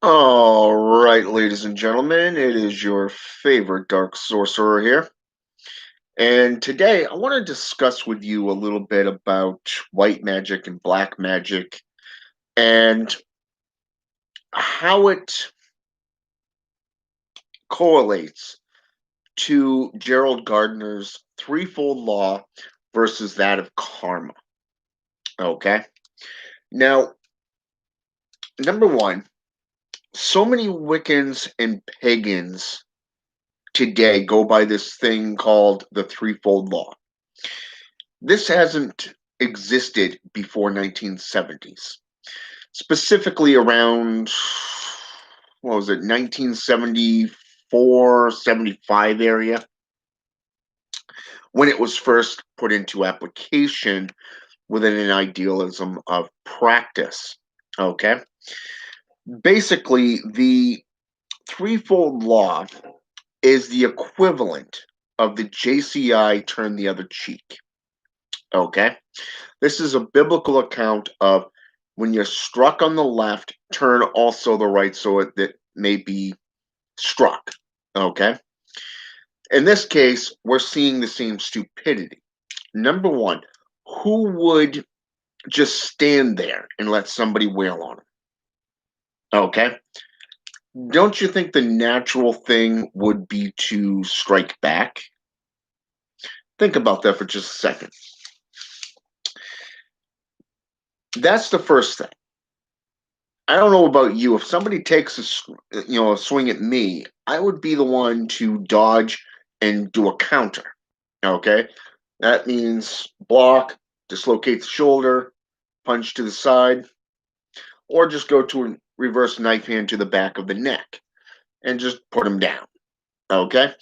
All right, ladies and gentlemen, it is your favorite Dark Sorcerer here. And today I want to discuss with you a little bit about white magic and black magic and how it correlates to Gerald Gardner's threefold law versus that of karma. Okay. Now, number one, so many Wiccans and pagans today go by this thing called the threefold law. This hasn't existed before 1970s, specifically around, what was it, 1974, 75 area, when it was first put into application within an idealism of practice. Okay. Basically, the threefold law is the equivalent of the JCI turn the other cheek. Okay. This is a biblical account of when you're struck on the left, turn also the right so that may be struck. Okay. In this case, we're seeing the same stupidity. Number one, who would just stand there and let somebody wail on them? Okay. Don't you think the natural thing would be to strike back? Think about that for just a second. That's the first thing. I don't know about you. If somebody takes a swing at me, I would be the one to dodge and do a counter. Okay, that means block, dislocate the shoulder, punch to the side, or just go to a reverse knife hand to the back of the neck and just put him down. Okay,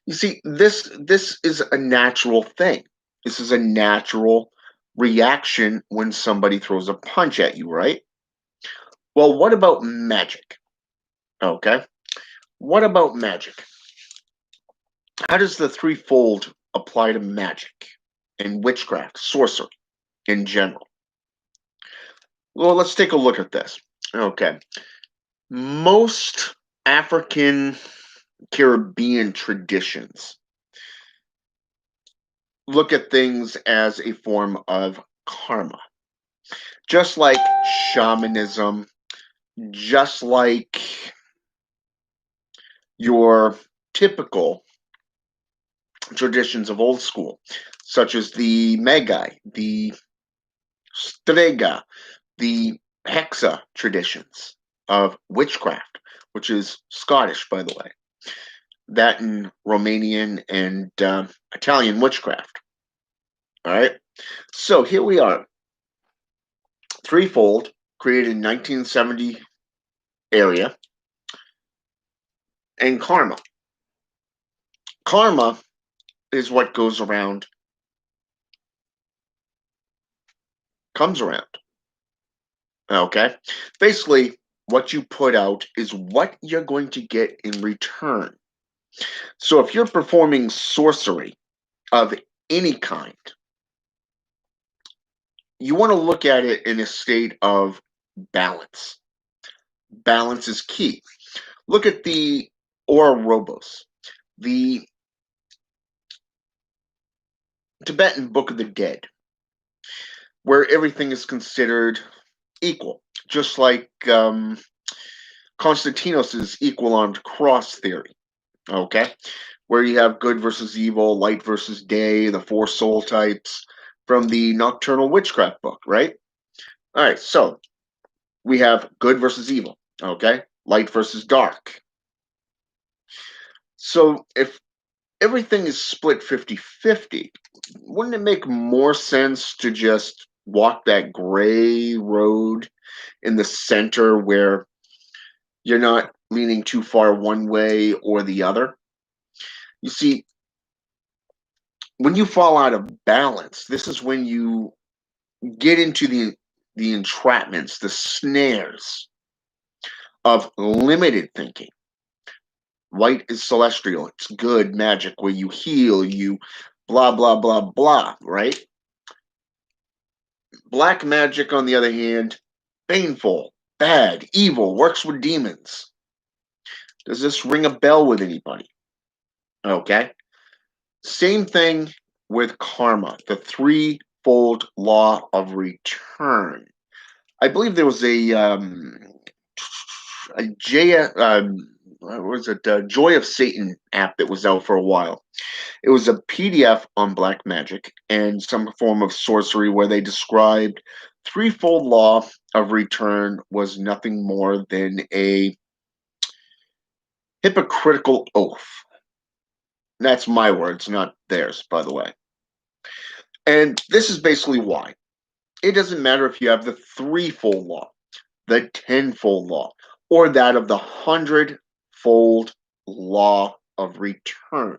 you see, this is a natural thing. This is a natural reaction when somebody throws a punch at you, right? Well, what about magic? Okay. What about magic? How does the threefold apply to magic and witchcraft, sorcery in general? Well, let's take a look at this. Okay. Most African Caribbean traditions look at things as a form of karma, just like shamanism, just like your typical traditions of old school, such as the Magi, the Strega, the Hexa traditions of witchcraft, which is Scottish, by the way, that in Romanian and Italian witchcraft. All right. So here we are. Threefold, created in 1970 area, and karma. Karma is what goes around, comes around. Okay. Basically, what you put out is what you're going to get in return. So if you're performing sorcery of any kind, you want to look at it in a state of balance. Balance is key. Look at the Ouroboros, the Tibetan Book of the Dead, where everything is considered equal, just like Constantinos's equal armed cross theory. Okay, where you have good versus evil, light versus day, the four soul types from the Nocturnal Witchcraft book, right? All right, so we have good versus evil, okay? Light versus dark. So if everything is split 50-50, wouldn't it make more sense to just walk that gray road in the center where you're not leaning too far one way or the other? You see, when you fall out of balance, this is when you get into the entrapments, the snares of limited thinking. White is celestial. It's good magic where you heal, you blah, blah, blah, blah, right? Black magic, on the other hand, baneful, bad, evil, works with demons. Does this ring a bell with anybody? Okay. Same thing with karma, the threefold law of return. I believe there was a what was it, Joy of Satan app that was out for a while. It was a PDF on black magic and some form of sorcery where they described threefold law of return was nothing more than a hypocritical oath. That's my words, not theirs, by the way. And this is basically why. It doesn't matter if you have the threefold law, the tenfold law, or that of the hundredfold law of return.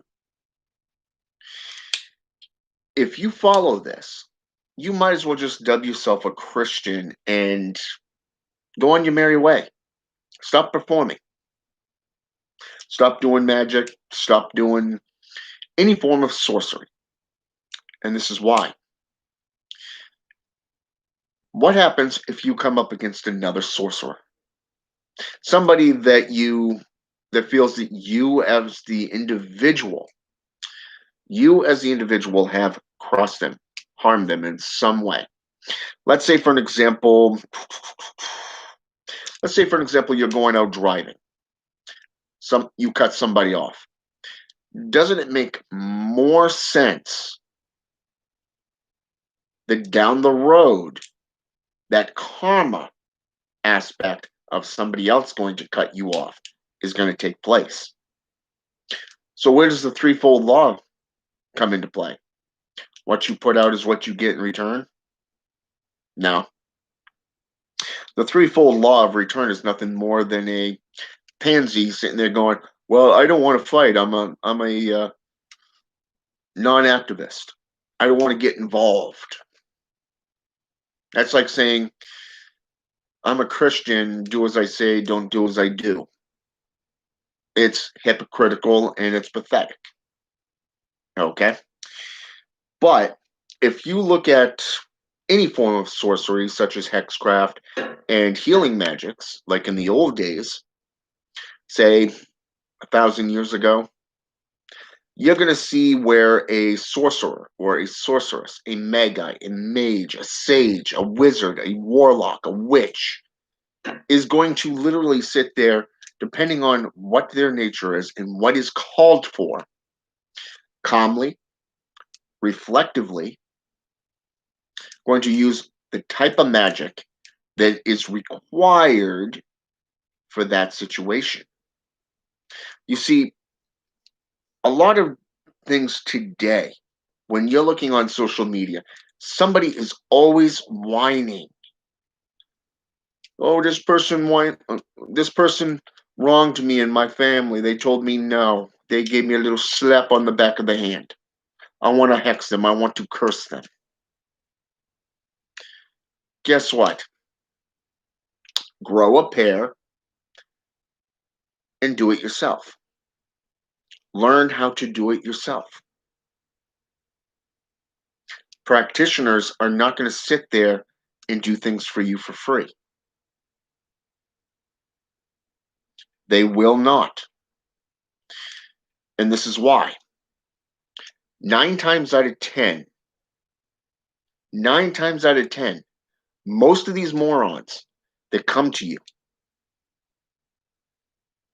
If you follow this, you might as well just dub yourself a Christian and go on your merry way. Stop performing. Stop doing magic. Stop doing any form of sorcery. And this is why. What happens if you come up against another sorcerer? Somebody that feels that you as the individual have crossed them, harmed them in some way. Let's say for an example, you're going out driving. You cut somebody off. Doesn't it make more sense that down the road, that karma aspect of somebody else going to cut you off is going to take place? So where does the threefold law come into play? What you put out is what you get in return? No. The threefold law of return is nothing more than a pansy sitting there going, well, I don't want to fight. I'm a non-activist. I don't want to get involved. That's like saying, I'm a Christian, do as I say, don't do as I do. It's hypocritical and it's pathetic. Okay? But if you look at any form of sorcery, such as hexcraft and healing magics, like in the old days, say 1,000 years ago, you're going to see where a sorcerer or a sorceress, a magi, a mage, a sage, a wizard, a warlock, a witch is going to literally sit there, depending on what their nature is and what is called for, calmly, reflectively, going to use the type of magic that is required for that situation. You see, a lot of things today, when you're looking on social media, somebody is always whining. Oh, this person wronged me and my family. They told me no. They gave me a little slap on the back of the hand. I want to hex them. I want to curse them. Guess what? Grow a pair and do it yourself. Learn how to do it yourself. Practitioners are not going to sit there and do things for you for free. They will not. And this is why. 9 times out of 10, most of these morons that come to you,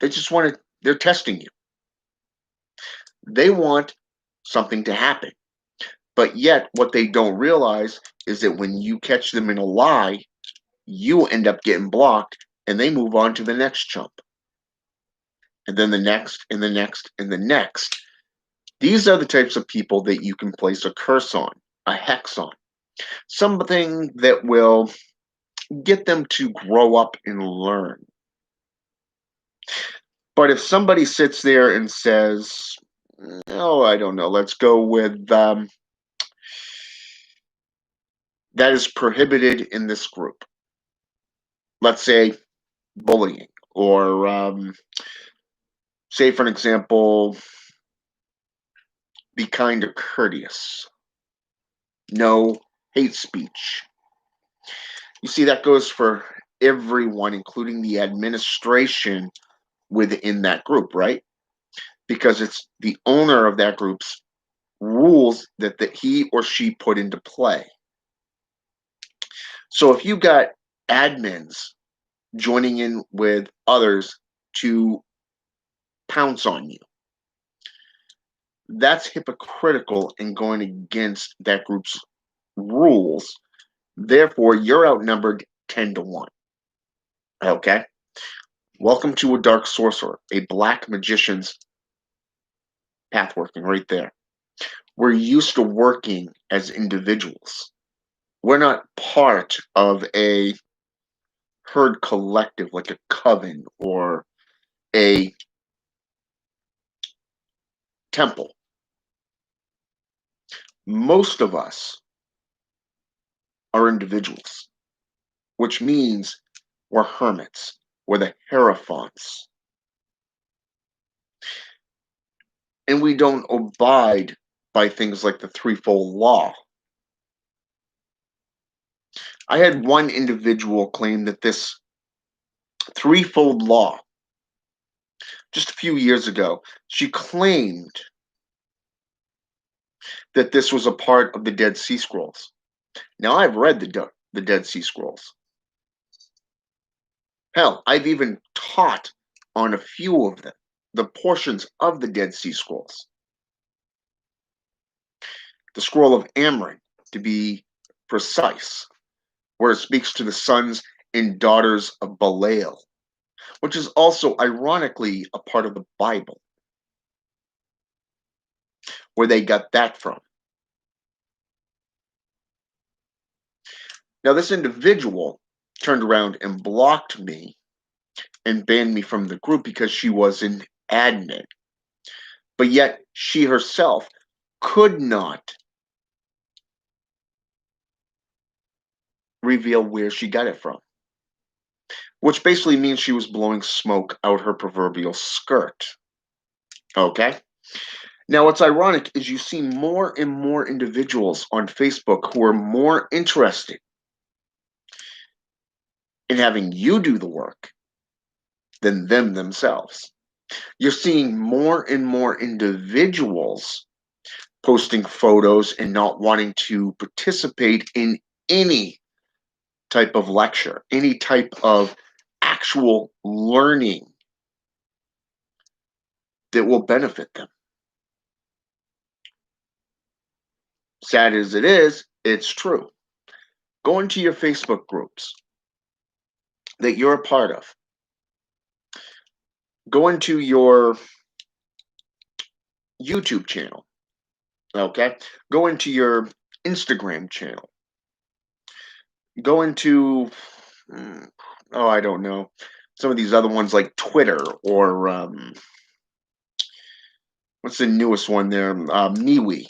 they're testing you. They want something to happen. But yet, what they don't realize is that when you catch them in a lie, you end up getting blocked and they move on to the next chump. And then the next, and the next, and the next. These are the types of people that you can place a curse on, a hex on. Something that will get them to grow up and learn. But if somebody sits there and says, oh, I don't know. Let's go with that is prohibited in this group. Let's say bullying, or say, for an example, be kind or courteous. No hate speech. You see, that goes for everyone, including the administration within that group, right? Because it's the owner of that group's rules that he or she put into play. So if you got admins joining in with others to pounce on you, that's hypocritical and going against that group's rules. Therefore, you're outnumbered 10 to 1. Okay? Welcome to a dark sorcerer, a black magician's path working right there. We're used to working as individuals. We're not part of a herd collective like a coven or a temple. Most of us are individuals, which means we're hermits, we're the hierophants, and we don't abide by things like the threefold law. I had one individual claim that this threefold law, just a few years ago, she claimed that this was a part of the Dead Sea Scrolls. Now, I've read the Dead Sea Scrolls. Hell, I've even taught on a few of them, the portions of the Dead Sea Scrolls. The Scroll of Amrin, to be precise, where it speaks to the sons and daughters of Belial, which is also ironically a part of the Bible, where they got that from. Now, this individual turned around and blocked me and banned me from the group because she was an admin. But yet, she herself could not reveal where she got it from, which basically means she was blowing smoke out her proverbial skirt. Okay? Now, what's ironic is you see more and more individuals on Facebook who are more interested in having you do the work than them themselves. You're seeing more and more individuals posting photos and not wanting to participate in any type of lecture, any type of actual learning that will benefit them. Sad as it is, it's true. Go into your Facebook groups that you're a part of. Go into your YouTube channel. Okay? Go into your Instagram channel. Go into, oh, I don't know, some of these other ones like Twitter or what's the newest one there? MeWe.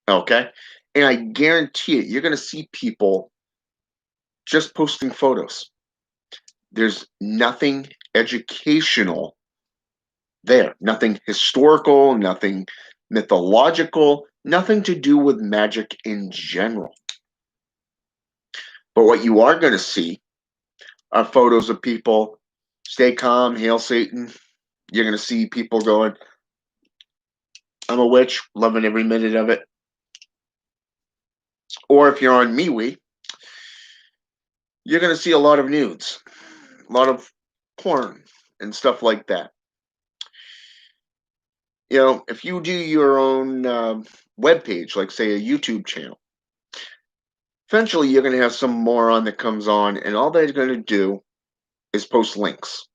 Okay? And I guarantee it, you're going to see people just posting photos. There's nothing educational there, nothing historical, nothing mythological, nothing to do with magic in general. But what you are going to see are photos of people, stay calm, hail Satan. You're going to see people going, I'm a witch, loving every minute of it. Or if you're on MeWe, you're going to see a lot of nudes, a lot of porn and stuff like that. You know, if you do your own web page, like say a YouTube channel, eventually you're going to have some moron that comes on, and all they're going to do is post links.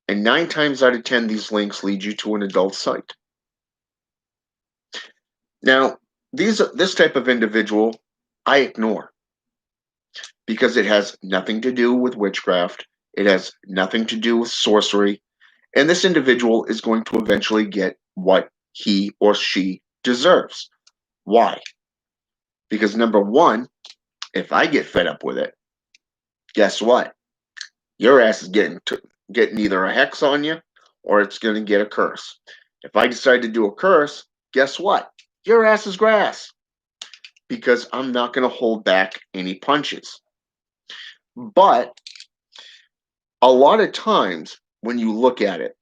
And 9 times out of 10, these links lead you to an adult site. Now, this type of individual, I ignore because it has nothing to do with witchcraft. It has nothing to do with sorcery. And this individual is going to eventually get what he or she deserves. Why? Because number one, if I get fed up with it, guess what? Your ass is getting either a hex on you or it's going to get a curse. If I decide to do a curse, guess what? Your ass is grass because I'm not going to hold back any punches. But a lot of times when you look at it,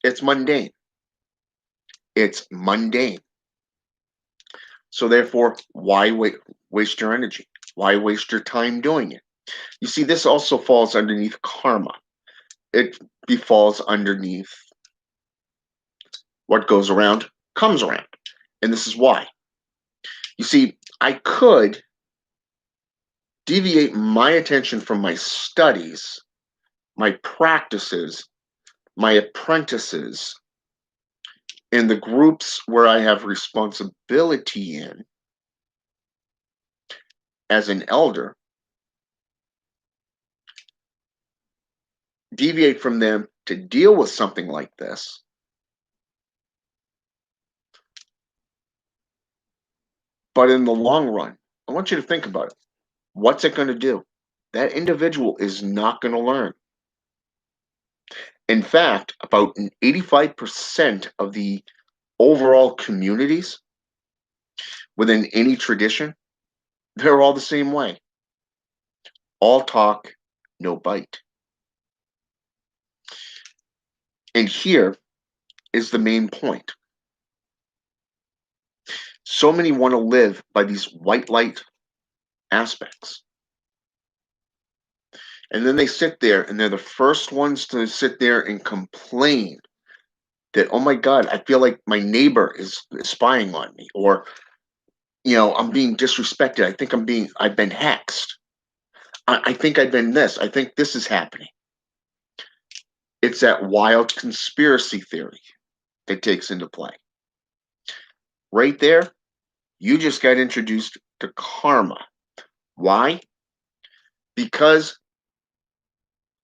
it's mundane. It's mundane. So therefore, why waste your energy? Why waste your time doing it? You see, this also falls underneath karma. It falls underneath what goes around comes around. And this is why. You see, I could deviate my attention from my studies, my practices, my apprentices, in the groups where I have responsibility in as an elder, deviate from them to deal with something like this. But in the long run, I want you to think about it. What's it going to do? That individual is not going to learn. In fact, about 85% of the overall communities within any tradition, they're all the same way. All talk, no bite. And here is the main point. So many want to live by these white light aspects. And then they sit there and they're the first ones to sit there and complain that, oh my God, I feel like my neighbor is spying on me, or, I'm being disrespected. I think I've been hexed. I think I've been this. I think this is happening. It's that wild conspiracy theory that takes into play. Right there, you just got introduced to karma. Why? Because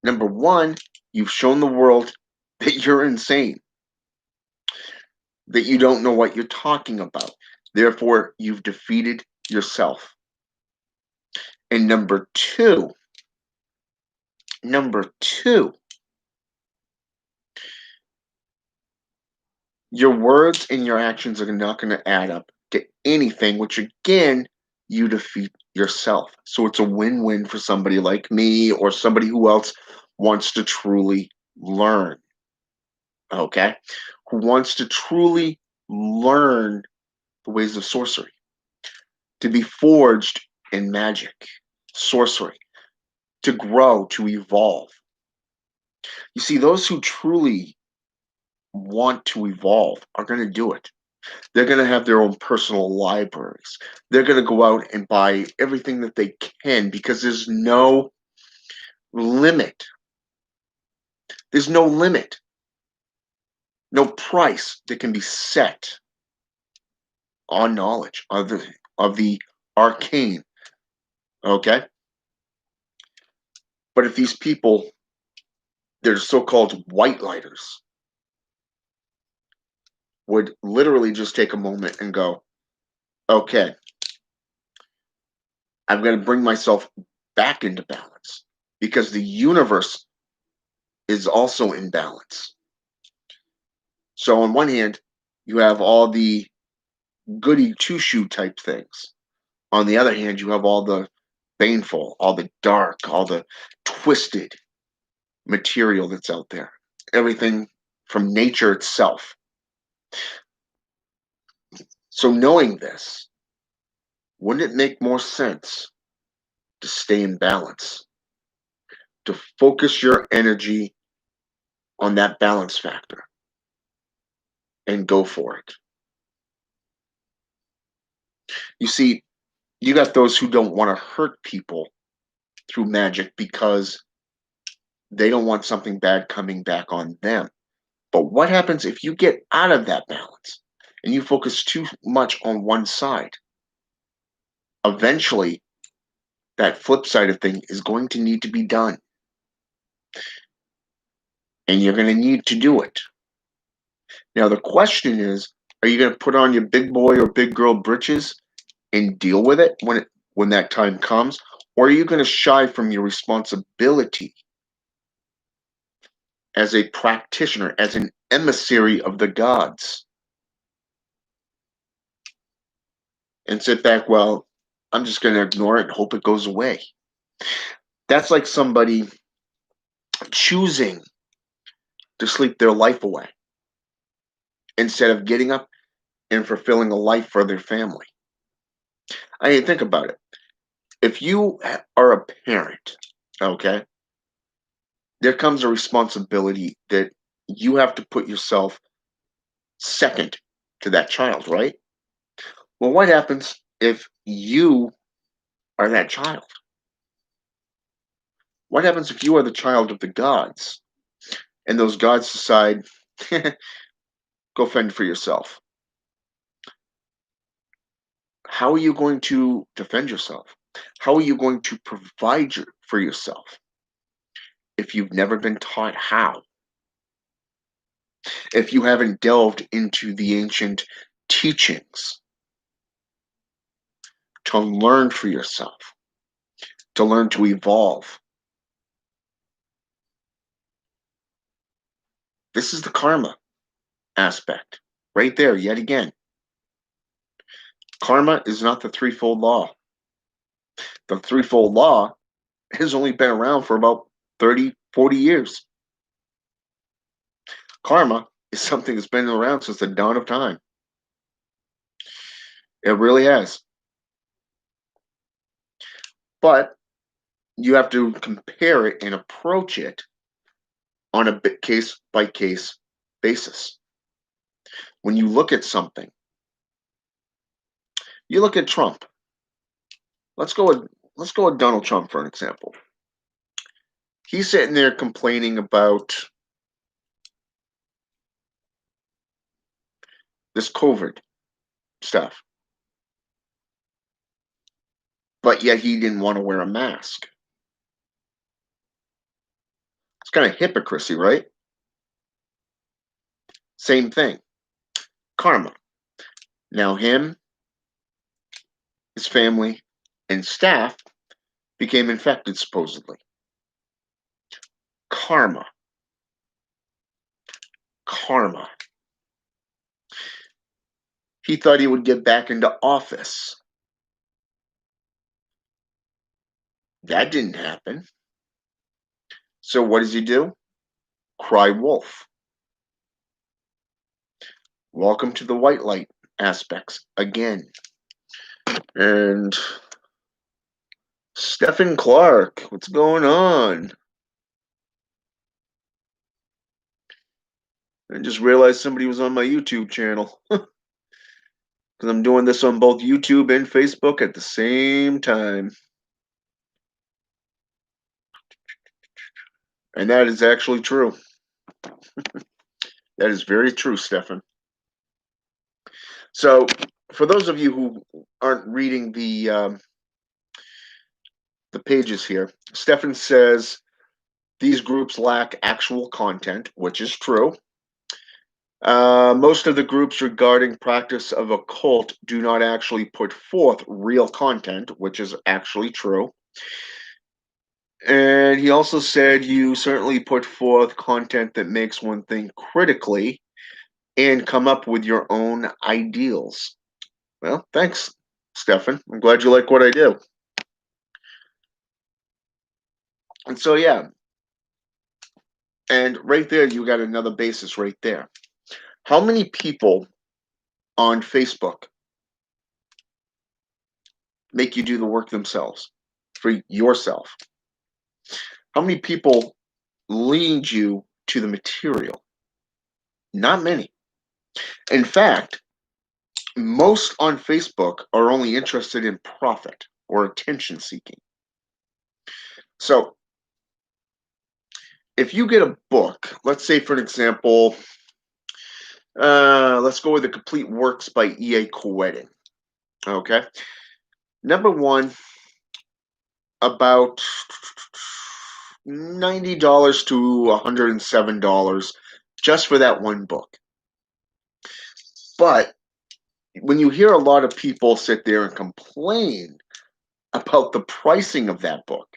number one, you've shown the world that you're insane, that you don't know what you're talking about. Therefore, you've defeated yourself. And number two, your words and your actions are not going to add up to anything, which again, you defeat yourself. So it's a win-win for somebody like me or somebody who else wants to truly learn. Okay? Who wants to truly learn the ways of sorcery, to be forged in magic, sorcery, to grow, to evolve. You see, those who truly want to evolve are going to do it. They're going to have their own personal libraries. They're going to go out and buy everything that they can because there's no limit. There's no limit, no price that can be set on knowledge of the arcane. Okay? But if these people, they're so-called white lighters, would literally just take a moment and go, okay, I'm going to bring myself back into balance because the universe is also in balance. So on one hand, you have all the goody two-shoe type things. On the other hand, you have all the baneful, all the dark, all the twisted material that's out there. Everything from nature itself. So knowing this, wouldn't it make more sense to stay in balance? To focus your energy on that balance factor and go for it. You see, you got those who don't want to hurt people through magic because they don't want something bad coming back on them. But what happens if you get out of that balance and you focus too much on one side? Eventually, that flip side of thing is going to need to be done. And you're going to need to do it. Now the question is, are you going to put on your big boy or big girl britches and deal with it when that time comes, or are you going to shy from your responsibility as a practitioner, as an emissary of the gods, and sit back? Well, I'm just going to ignore it and hope it goes away. That's like somebody choosing to sleep their life away instead of getting up and fulfilling a life for their family. I mean, think about it. If you are a parent, okay, there comes a responsibility that you have to put yourself second to that child, right? Well, what happens if you are that child? What happens if you are the child of the gods and those gods decide, go fend for yourself? How are you going to defend yourself? How are you going to provide for yourself if you've never been taught how? If you haven't delved into the ancient teachings to learn for yourself, to learn to evolve? This is the karma aspect right there, yet again. Karma is not the threefold law. The threefold law has only been around for about 30, 40 years. Karma is something that's been around since the dawn of time. It really has. But you have to compare it and approach it on a case by case basis. When you look at something, you look at Trump. Let's go with Donald Trump for an example. He's sitting there complaining about this COVID stuff, but yet he didn't want to wear a mask. It's kind of hypocrisy, right? Same thing. Karma. Now him, his family, and staff became infected, supposedly. Karma. Karma. He thought he would get back into office. That didn't happen. So what does he do? Cry wolf. Welcome to the white light aspects again. And Stephen Clark, what's going on? I just realized somebody was on my YouTube channel. Because I'm doing this on both YouTube and Facebook at the same time. And that is actually true. That is very true, Stefan. So, for those of you who aren't reading the pages here, Stefan says these groups lack actual content, which is true. Most of the groups regarding practice of a cult do not actually put forth real content, which is actually true. And he also said you certainly put forth content that makes one think critically and come up with your own ideals. Well, thanks, Stefan. I'm glad you like what I do. And so, yeah. And right there, you got another basis right there. How many people on Facebook make you do the work themselves for yourself? How many people lead you to the material? Not many. In fact, most on Facebook are only interested in profit or attention seeking. So, if you get a book, let's say for an example, let's go with the Complete Works by E.A. Koetting. Okay. Number one, about $90 to $107 just for that one book. But when you hear a lot of people sit there and complain about the pricing of that book,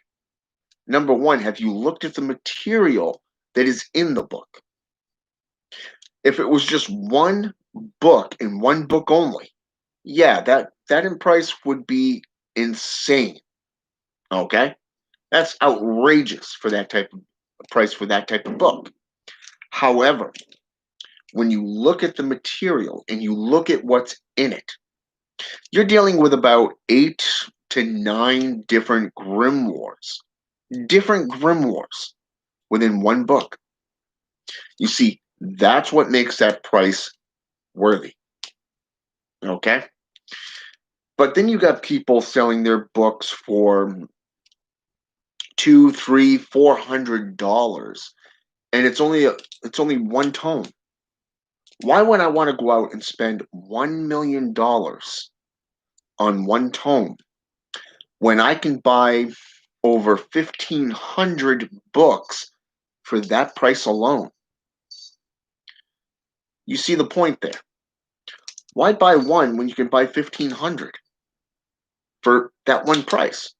number one, have you looked at the material that is in the book? If it was just one book and one book only, yeah, that in price would be insane. Okay? That's outrageous for that type of price for that type of book. However, when you look at the material and you look at what's in it, you're dealing with about 8 to 9 different grimoires within one book. You see, that's what makes that price worthy. Okay? But then you got people selling their books for two, three, $400, and it's only one tome. Why would I want to go out and spend $1 million on one tome when I can buy over 1,500 books for that price alone? You see the point there. Why buy one when you can buy 1,500 for that one price?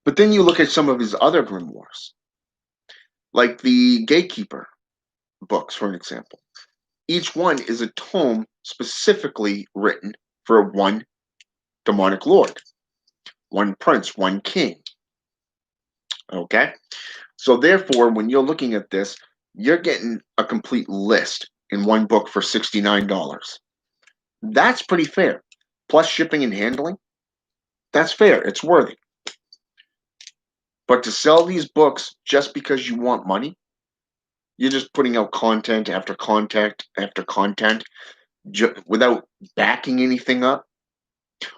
But then you look at some of his other grimoires, like the Gatekeeper books, for an example. Each one is a tome specifically written for one demonic lord, one prince, one king. Okay? So therefore, when you're looking at this, you're getting a complete list in one book for $69. That's pretty fair. Plus shipping and handling, that's fair. It's worthy. But to sell these books just because you want money, you're just putting out content after content after content without backing anything up,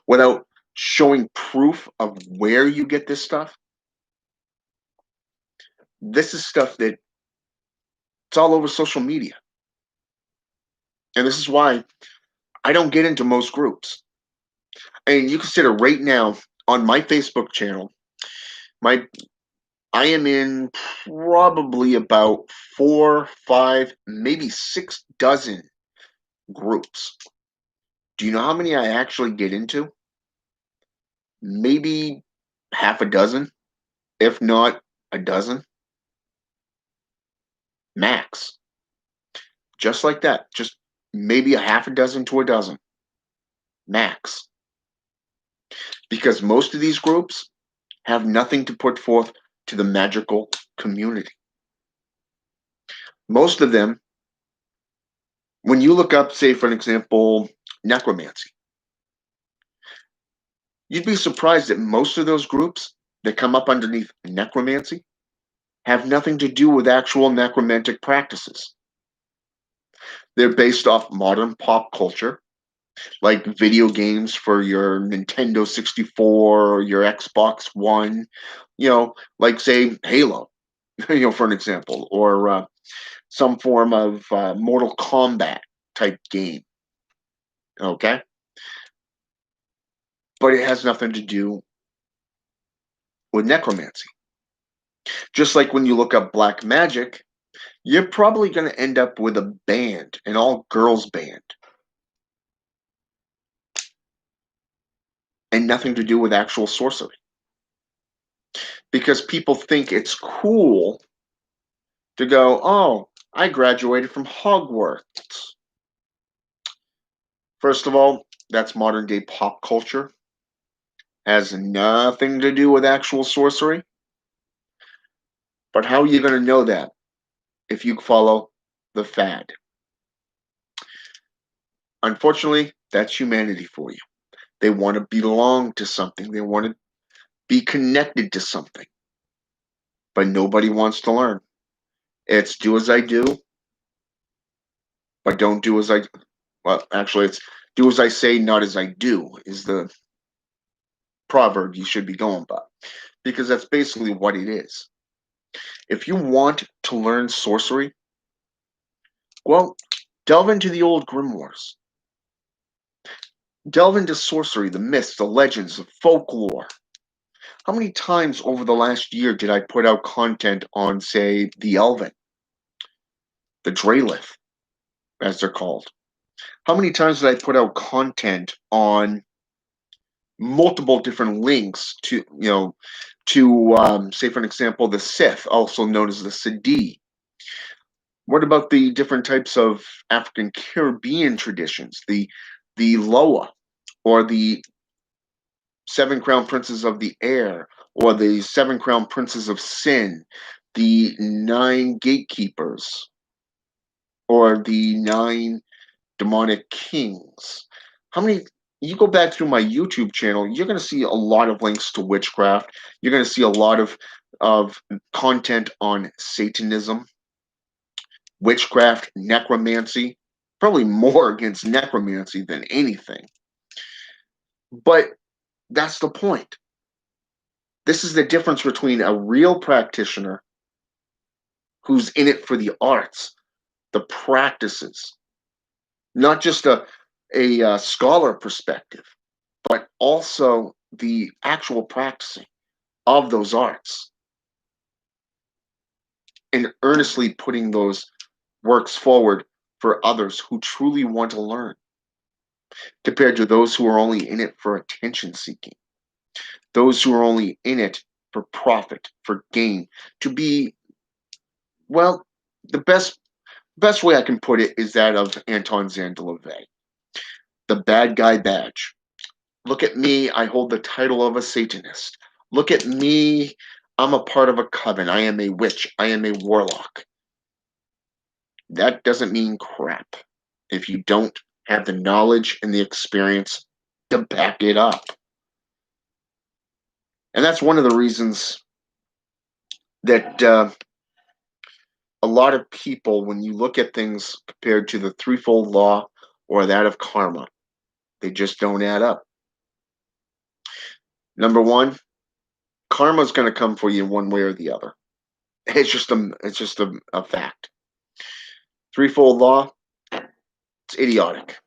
without showing proof of where you get this stuff. This is stuff that it's all over social media. And this is why I don't get into most groups. And you consider right now on my Facebook channel, my I am in probably about 4, 5, maybe 6 dozen groups. Do you know how many I actually get into? Maybe half a dozen, if not a dozen, max. Just like that. Just maybe a half a dozen to a dozen, max. Because most of these groups have nothing to put forth to the magical community. Most of them, when you look up, say, for an example, necromancy, you'd be surprised that most of those groups that come up underneath necromancy have nothing to do with actual necromantic practices. They're based off modern pop culture, like video games for your Nintendo 64 or your Xbox One, like say Halo, for an example, or some form of Mortal Kombat type game. Okay? But it has nothing to do with necromancy. Just like when you look up black magic, you're probably going to end up with a band, an all girls band, and nothing to do with actual sorcery. Because people think it's cool to go, oh, I graduated from Hogwarts. First of all, that's modern day pop culture, has nothing to do with actual sorcery. But how are you going to know that if you follow the fad? Unfortunately, that's humanity for you. They want to belong to something, they want to be connected to something, but nobody wants to learn. It's do as I do, but don't do as I. Well, actually, it's do as I say, not as I do, is the proverb you should be going by, because that's basically what it is. If you want to learn sorcery, well, delve into the old grimoires. Delve into sorcery, the myths, the legends, the folklore. How many times over the last year did I put out content on, say, the Elven, the Dralith, as they're called? How many times did I put out content on multiple different links to, say for an example, the Sith, also known as the Sadi? What about the different types of African Caribbean traditions, the Loa, or the Seven Crown Princes of the Air, or the Seven Crown Princes of Sin, the Nine Gatekeepers, or the Nine Demonic Kings? How many? You go back through my YouTube channel, you're going to see a lot of links to witchcraft. You're going to see a lot of content on Satanism, witchcraft, necromancy, probably more against necromancy than anything. But that's the point. This is the difference between a real practitioner who's in it for the arts, the practices, not just a scholar perspective, but also the actual practicing of those arts and earnestly putting those works forward for others who truly want to learn, compared to those who are only in it for attention seeking, those who are only in it for profit, for gain, to be, well, the best way I can put it is that of Anton Zandelavay, the bad guy badge. Look at me, I hold the title of a Satanist. Look at me, I'm a part of a coven. I am a witch. I am a warlock. That doesn't mean crap if you don't have the knowledge and the experience to back it up. And that's one of the reasons that a lot of people, when you look at things compared to the threefold law or that of karma, they just don't add up. Number one, karma is going to come for you in one way or the other. It's just a fact. Threefold law, it's idiotic.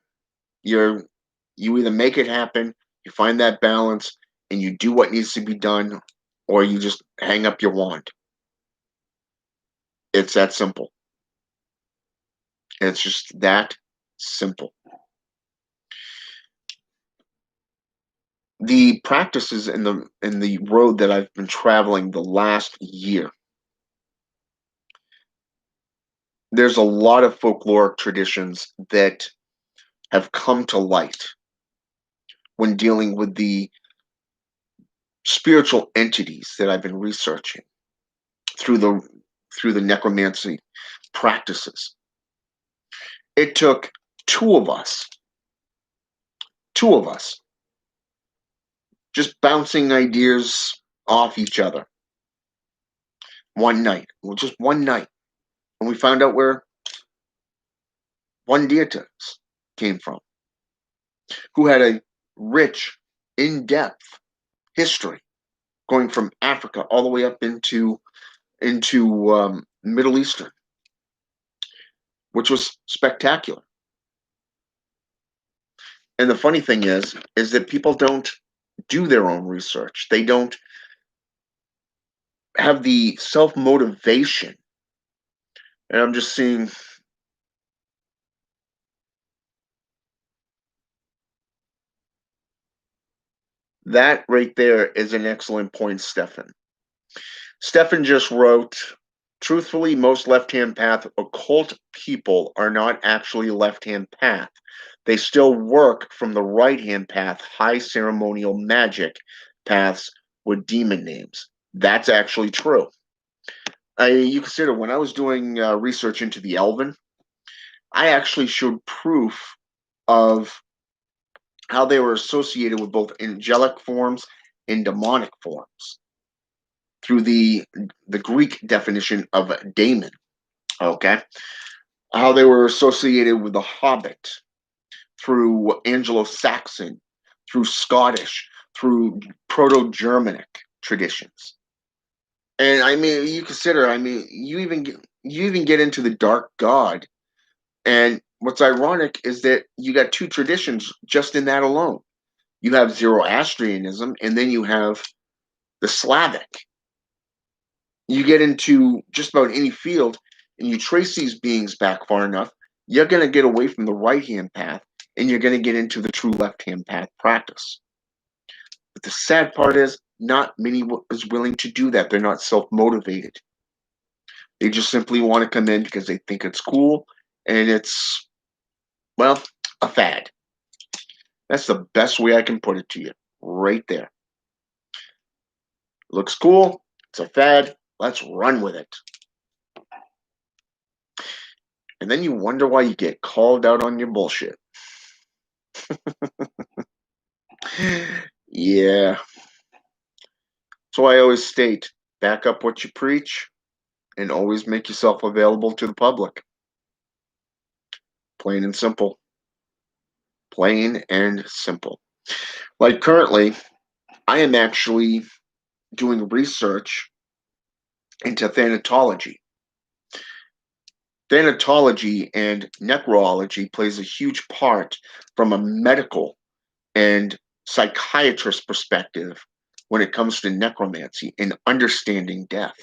You either make it happen, you find that balance, and you do what needs to be done, or you just hang up your wand. It's that simple. It's just that simple. The practices in the road that I've been traveling the last year, there's a lot of folkloric traditions that have come to light when dealing with the spiritual entities that I've been researching through the necromancy practices. It took two of us, two of us, just bouncing ideas off each other one night. Well, just one night. And we found out where one Dietas came from, who had a rich, in-depth history going from Africa all the way up into Middle Eastern, which was spectacular. And the funny thing is that people don't do their own research. They don't have the self-motivation. And I'm just seeing that right there is an excellent point, Stefan. Stefan just wrote, truthfully, most left-hand path occult people are not actually left-hand path. They still work from the right-hand path, high ceremonial magic paths with demon names. That's actually true. You consider when I was doing research into the Elven, I actually showed proof of how they were associated with both angelic forms and demonic forms through the Greek definition of daemon. Okay, how they were associated with the Hobbit through Anglo-Saxon, through Scottish, through Proto-Germanic traditions. And I mean, you consider, I mean, you even get into the dark god. And what's ironic is that you got two traditions just in that alone. You have Zoroastrianism, and then you have the Slavic. You get into just about any field, and you trace these beings back far enough, you're going to get away from the right hand path and you're going to get into the true left hand path practice. But the sad part is, not many is willing to do that. They're not self motivated. They just simply want to come in because they think it's cool and it's, well, a fad. That's the best way I can put it to you, right there. Looks cool. It's a fad. Let's run with it. And then you wonder why you get called out on your bullshit. Yeah. So I always state, back up what you preach and always make yourself available to the public. Plain and simple. Plain and simple. Like currently, I am actually doing research into thanatology. Thanatology and necrology plays a huge part from a medical and psychiatrist perspective when it comes to necromancy and understanding death.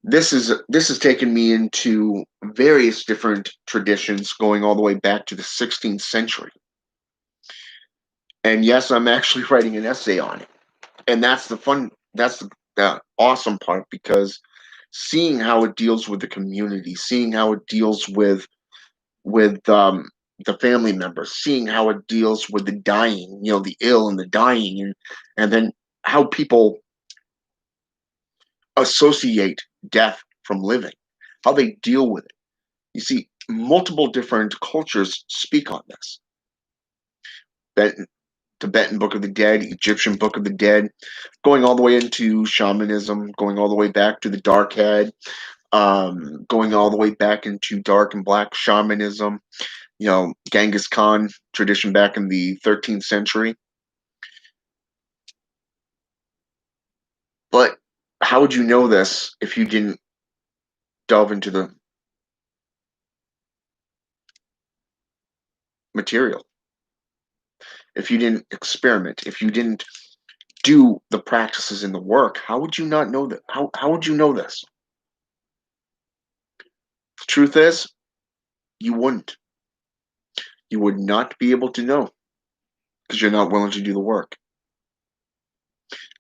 This has taken me into various different traditions going all the way back to the 16th century. And yes, I'm actually writing an essay on it. And that's the awesome part, because seeing how it deals with the community, seeing how it deals with the family members, seeing how it deals with the dying, the ill and the dying, and then how people associate death from living, how they deal with it. You see, multiple different cultures speak on this. Tibetan Book of the Dead, Egyptian Book of the Dead, going all the way into shamanism, going all the way back to the Dark Head, going all the way back into dark and black shamanism, Genghis Khan tradition back in the 13th century. But how would you know this if you didn't delve into the material? If you didn't experiment, if you didn't do the practices in the work, how would you not know that? How would you know this? The truth is, you wouldn't. You would not be able to know because you're not willing to do the work.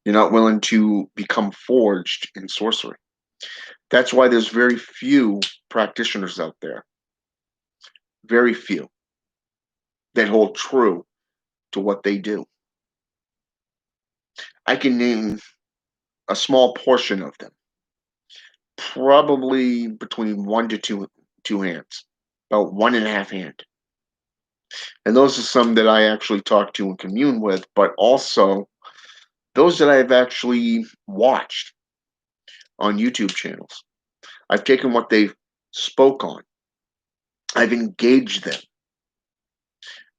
You're not willing to become forged in sorcery. That's why there's very few practitioners out there, very few, that hold true to what they do. I can name a small portion of them, probably between one to two hands, about one and a half hand. And those are some that I actually talk to and commune with, but also those that I've actually watched on YouTube channels. I've taken what they spoke on, I've engaged them,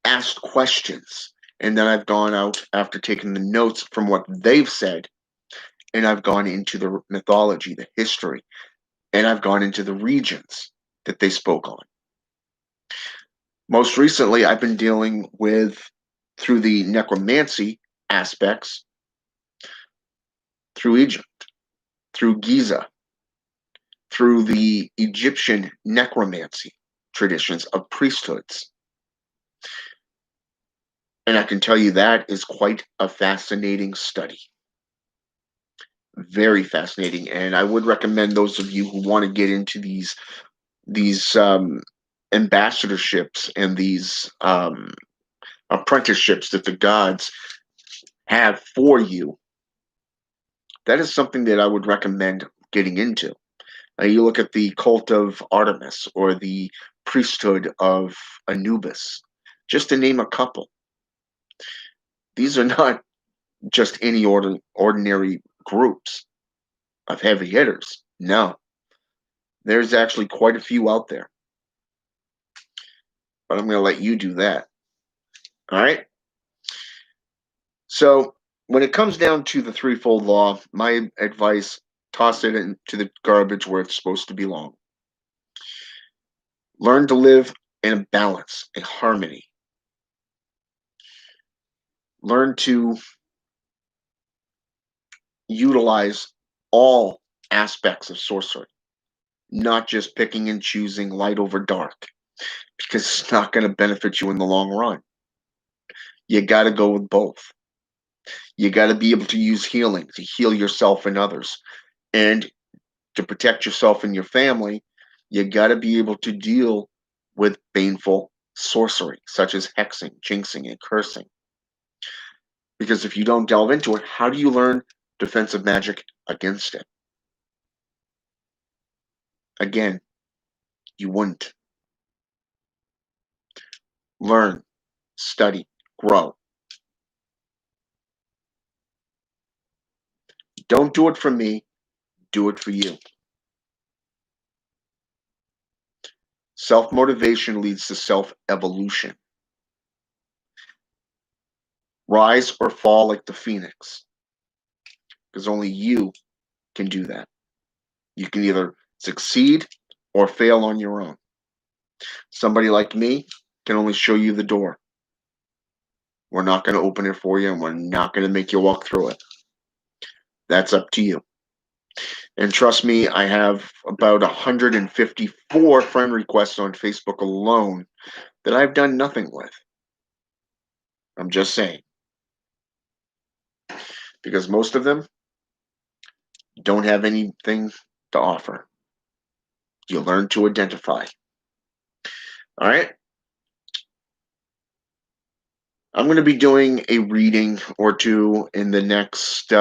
asked questions, and then I've gone out after taking the notes from what they've said, and I've gone into the mythology, the history, and I've gone into the regions that they spoke on. Most recently, I've been dealing with, through the necromancy aspects, through Egypt, through Giza, through the Egyptian necromancy traditions of priesthoods. And I can tell you that is quite a fascinating study. Very fascinating. And I would recommend those of you who want to get into these ambassadorships and these apprenticeships that the gods have for you. That is something that I would recommend getting into. You look at the cult of Artemis or the priesthood of Anubis, just to name a couple. These are not just any ordinary groups of heavy hitters. No, there's actually quite a few out there. But I'm going to let you do that. All right. So when it comes down to the threefold law, my advice: toss it into the garbage where it's supposed to belong. Learn to live in a balance, a harmony. Learn to utilize all aspects of sorcery. not just picking and choosing light over dark, because it's not going to benefit you in the long run. You got to go with both. You got to be able to use healing to heal yourself and others. And to protect yourself and your family, you got to be able to deal with baneful sorcery, such as hexing, jinxing, and cursing. Because if you don't delve into it, how do you learn defensive magic against it? Again, you wouldn't. Learn, study, grow. Don't do it for me, do it for you. Self-motivation leads to self-evolution. Rise or fall like the phoenix, because only you can do that. You can either succeed or fail on your own. Somebody like me can only show you the door. We're not going to open it for you, and we're not going to make you walk through it. That's up to you. And trust me, I have about 154 friend requests on Facebook alone that I've done nothing with. I'm just saying. Because most of them don't have anything to offer. You learn to identify. All right? I'm going to be doing a reading or two in the next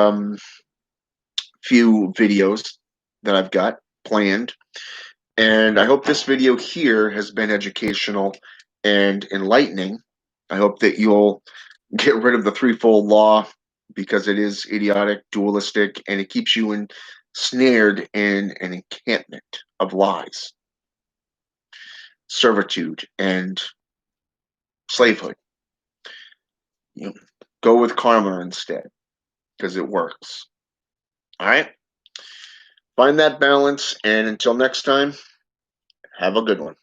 few videos that I've got planned. And I hope this video here has been educational and enlightening. I hope that you'll get rid of the threefold law because it is idiotic, dualistic, and it keeps you ensnared in an encampment of lies, servitude, and slavehood. You know, go with karma instead because it works. All right? Find that balance, and until next time, have a good one.